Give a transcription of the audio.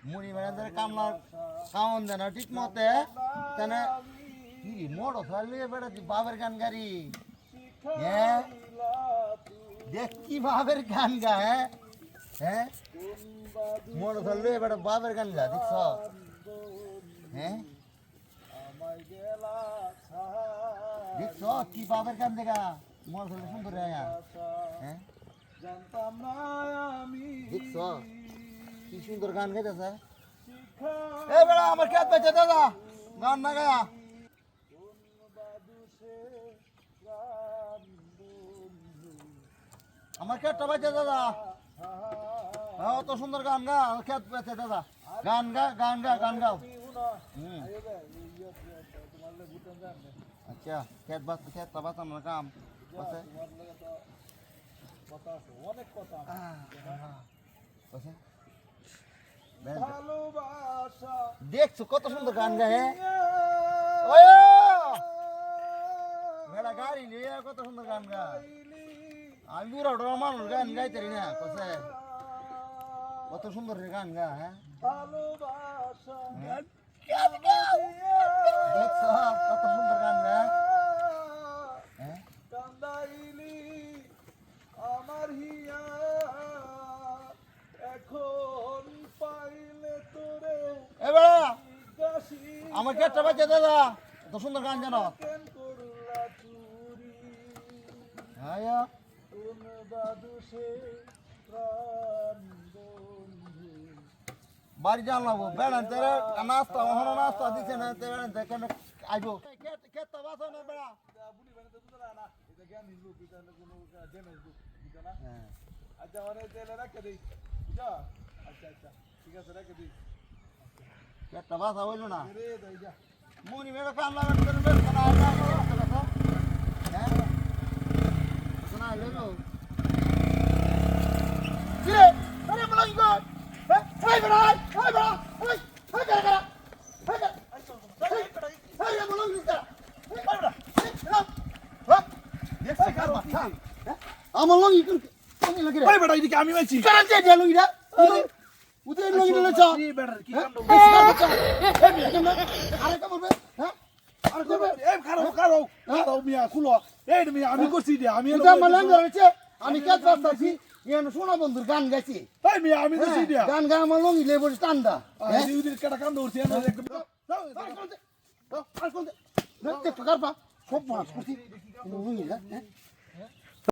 মুড়ি বেড়াদের কামলা খাওয়ান দেন ঠিক মতে তেনে মোড়ো থাকলে বেড়াচ্ছি বাবের গান গাড়ি হ্যাঁ দেখ কি বাবের গান গা হ্যাঁ মোড়ো থাকলে বেড়া বাবের গান গা দেখছ হ্যাঁ দেখছ কি বাবের গান দেখা মোড়ো থাকলে সুন্দর হ্যাঁ দেখছ কি সুন্দর গান গাইতেছে এ বেড়া আমার খেত বেঁচে দাদা গান না গায়া আমার খেতটা বেঁচে দাদা অত সুন্দর গান গা খেত বেঁচে দাদা গান গা গান গা গান গাও আচ্ছা খেতটা বাঁচানোর কাম আছে অনেক কথা দেখছো কত সুন্দর গান গায়ে মেলা গাড়ি নিয়ে কত সুন্দর গান গা আমি বুড়া মানুষ গান গাইতে না কোথায় কত সুন্দর গান গা হ্যাঁ দেখছো কত সুন্দর গান গা আমার হিয়া এখন পাইলে তোরে এবারে আমার কেটটা বাজে দাদা এত সুন্দর গান জানো হ্যাঁ বাড়ি জানলাম বেড়ান তেরে নাস্তা ওখানে নাস্তা দিচ্ছে না বেড়ান কেন আইব কেটটা বাঁচো না বেড়া আচ্ছা অনেক তেলে রাখে দিই বুঝা আচ্ছা আচ্ছা ঠিক আছে রেখে দিই পেটটা বাসা হইল না মুনি মেরে কামলা করে বের করা হ্যাঁ শোনা হইল কিরে আরে বলাই গো হাই বড় হাই বড় হাই হাই গড়া হাই গড়া হাই হাই বলাই গো হাই বড় হ্যাঁ দেখছ কার মাথা আমার লঙ্গি কোন লাগে রে হাই বড় এদিকে আমি মাইছি কারণ যে দিলো ইরা উদয় লঙ্গি দিলো চা এই বড় কি কাণ্ড আরে কম হবে হ্যাঁ আরে কম এই খারো মিয়া খুলো এই মিয়া আমি করছি দে আমি এটা মানলাম ধরেছে আমি কাজ করতেছি ইয়ানো সোনা বন্ধুর গান গাইছি এই মিয়া আমি করছি দে গান গা আমার লঙ্গি লেবর টান্ডা এই উদির কাটা কাণ্ড হচ্ছে না একদম দাও আর কোন দেখতে কারপা সব মাছ করছি লঙ্গি হ্যাঁ